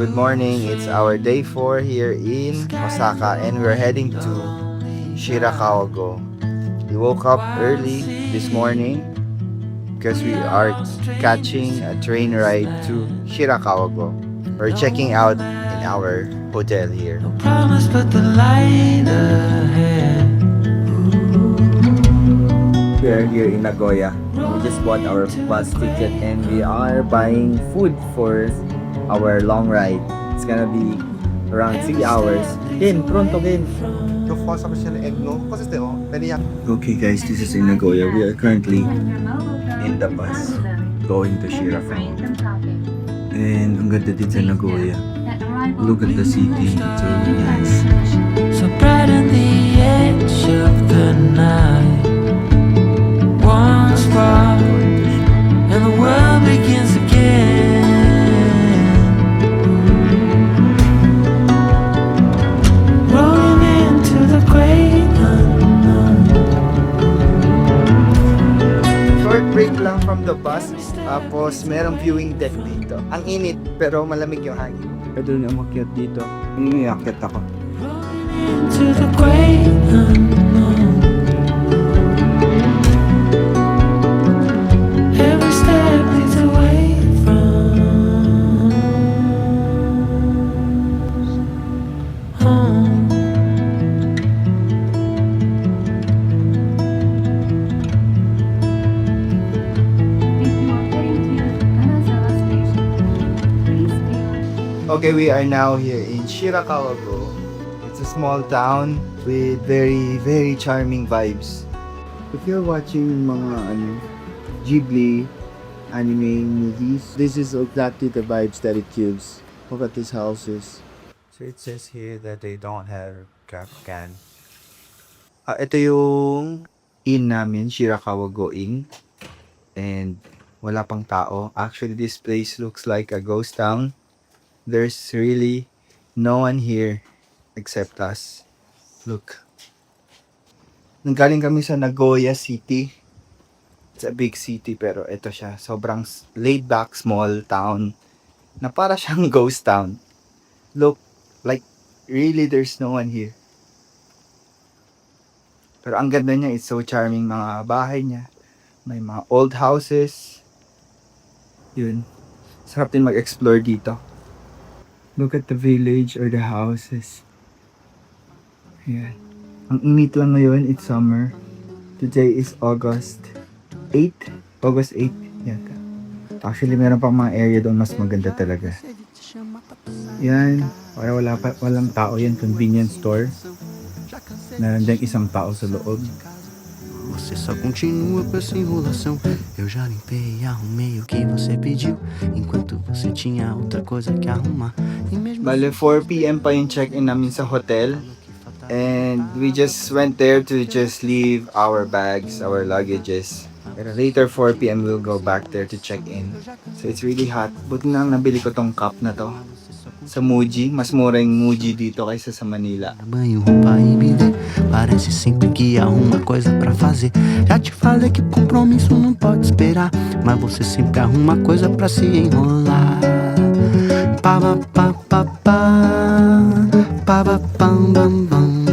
Good morning. It's our day 4 here in Osaka and we're heading to Shirakawa-go. We woke up early this morning because we are catching a train ride to Shirakawa-go. We're checking out in our hotel here. Promise, but the light ahead. We are here in Nagoya. We just bought our bus ticket and we are buying food for our long ride. It's gonna be around 3 hours. Ken, pronto Ken. Okay guys, this is in Nagoya. We are currently in the bus going to Shirakawa. And ang ganda din sa Nagoya. Look at the city. It's really nice. So bright on the edge of the night. One spark, and the world begins again. Rolling into the great unknown. Short break lang from the bus. Tapos merong viewing deck dito. Ang init pero malamig yung hangin. Pwede rin umakyat dito. Iniakyat ako. Into the great unknown. Every step leads away from home. Okay, we are now here in Shirakawa-go. It's a small town with very charming vibes. If you're watching mga Ghibli anime movies, this is exactly the vibes that it gives. Look at these houses. So it says here that they don't have garbage can. Ito yung inn namin, Shirakawa-go Inn. And wala pang tao. Actually, this place looks like a ghost town. There's really no one here except us. Look. Nanggaling kami sa Nagoya City. It's a big city pero ito siya. Sobrang laid back small town na para siyang ghost town. Look, like really there's no one here. Pero ang ganda niya, it's so charming mga bahay niya. May mga old houses. Yun. Sarap din mag-explore dito. Look at the village or the houses. Ayan. Ang init lang ngayon, it's summer. Today is August 8. August 8. Yan. Actually, meron pang mga area doon mas maganda talaga. Yan. Walang tao yan. Convenience store. Nandiyan isang tao sa loob. Você só continua com essa enrolação. Eu já limpei e arrumei o que você pediu, enquanto você tinha outra coisa que arrumar. E mesmo Bale, 4 p.m. pa yung check-in namin sa hotel. And we just went there to just leave our bags, our luggages. Pero later 4 p.m. we'll go back there to check in. So it's really hot. Buti na nabili ko tong cup na to. Sa Muji, mas mura yung Muji dito kaysa sa Manila. banho, roupa e bidê, parece sempre que há uma coisa pra fazer. Já te falei que o compromisso não pode esperar, mas você sempre arruma coisa pra se enrolar. Pa pa pa pa pa, pa pa pam bam bam,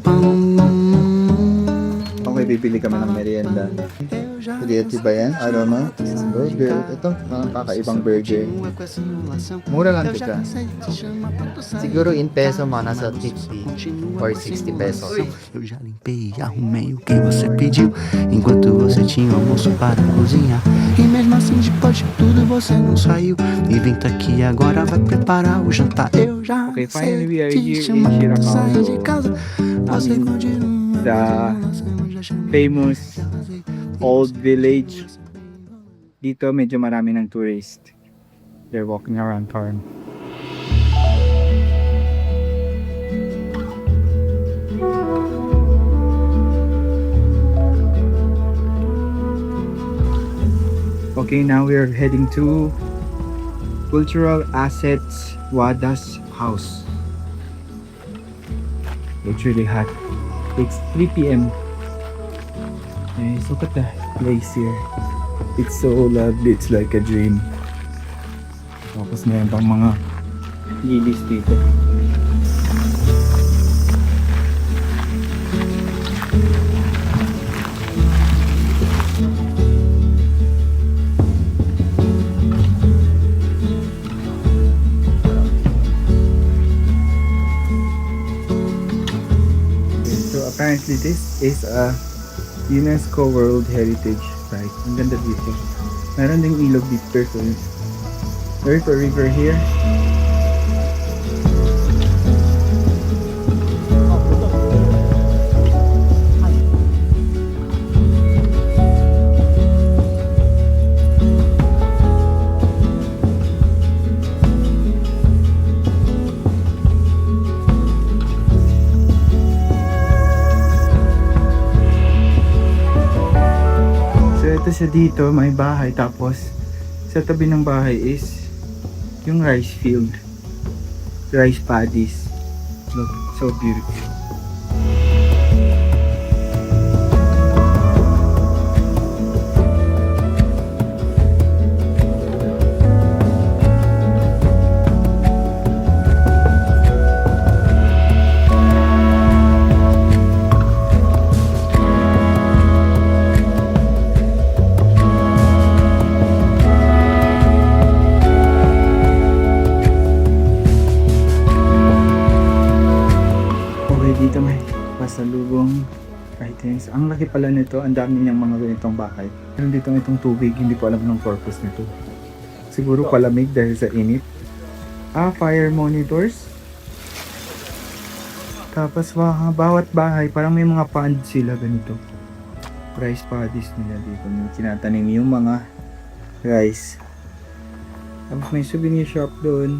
pam bam. Okay, bibili kami ng merienda. Spaghetti ba yan? I don't know. Burger. Ito, kakaibang burger. Mura lang ito. Siguro in peso mga nasa 50 or 60 pesos. Eu já limpei e arrumei o que você pediu, enquanto você tinha almoço para cozinhar. E mesmo assim, depois de tudo, você não saiu. E vem tá aqui agora, vai preparar o jantar. Eu já Okay, finally we are te here in chamar pra sair de Shirakawa. casa. Você continua. The famous old village. Dito medyo marami ng tourist. They're walking around town. Okay, now we are heading to Cultural Assets Wada's house. It's really hot. It's 3 p.m. Guys, look at the place here. It's so lovely. It's like a dream. Tapos meron pang mga lilies dito. So apparently this is a UNESCO World Heritage Site. Ang ganda dito. Meron ding ilog dito. So there's a river here. Ito siya dito, may bahay, tapos sa tabi ng bahay is yung rice field, rice paddies. Look, so beautiful. Dito may pasalubong items. Ang laki pala nito, ang dami niyang mga ganitong bahay. Meron dito itong tubig, hindi ko alam ng purpose nito. Siguro palamig dahil sa init. Fire monitors. Tapos bawat bahay, parang may mga pond sila ganito. Rice paddies nila dito. May tinatanim yung mga rice. Tapos may souvenir shop doon.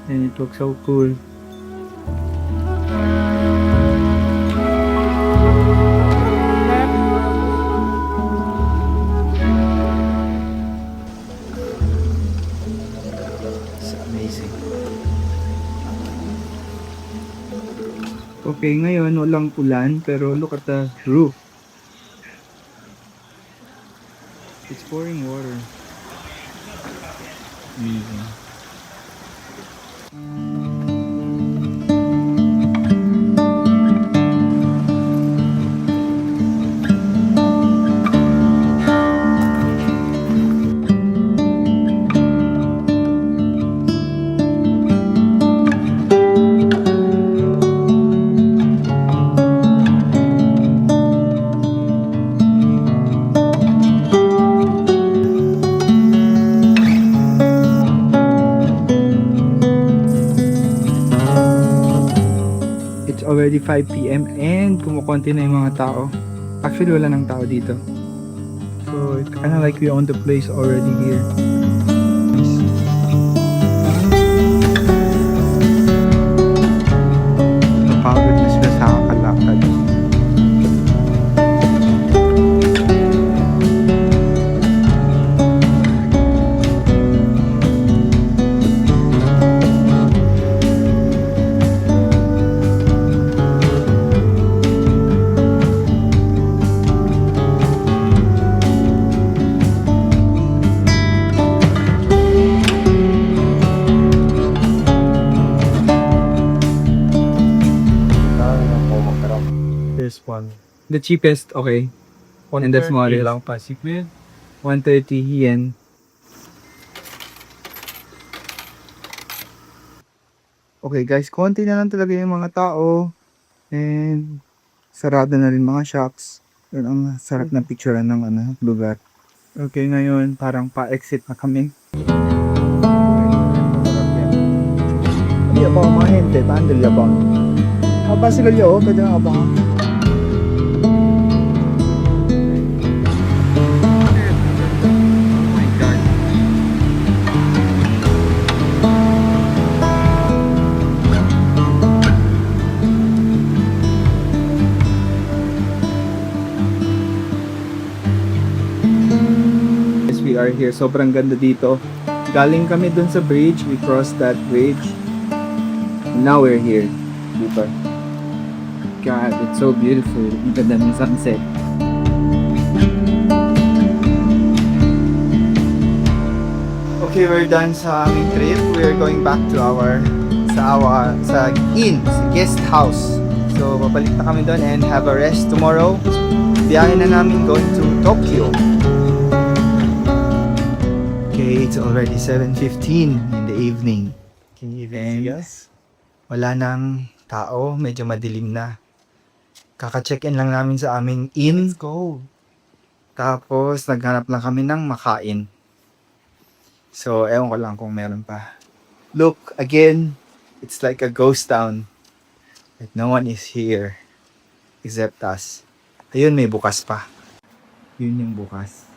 And it looks so cool. Okay, ngayon walang ulan pero look at the roof. It's pouring water. Amazing. Already 5 PM and kumukonti na yung mga tao. Actually wala nang tao dito. So it's kinda like we own the place already here. Napagod na sila sa kakalakad. This one. The cheapest, okay. And the smallest. Lang Pasig man. 130 yen. Okay guys, konti na lang talaga yung mga tao. And sarado na rin mga shops. Yun ang sarap na picturean ng lugar. Okay, ngayon parang pa-exit na kami. Hindi ba mga hente? Paandal ba? Apa sila liyo? Pwede na ba? We are here. Sobrang ganda dito. Galing kami dun sa bridge. We crossed that bridge. And now we're here. Diba? God, it's so beautiful. Ang ganda ng sunset. Okay, we're done sa aming trip. We're going back to sa inn, sa guest house. So, babalik na kami doon and have a rest tomorrow. Biyahe na namin going to Tokyo. Okay, it's already 7:15 in the evening. Can you And wala nang tao, medyo madilim na. Kaka-check-in lang namin sa aming inn. go. Tapos, naghanap lang kami ng makain. So, ewan ko lang kung meron pa. Look, again, it's like a ghost town. Like, no one is here. Except us. Ayun, may bukas pa. Yun yung bukas.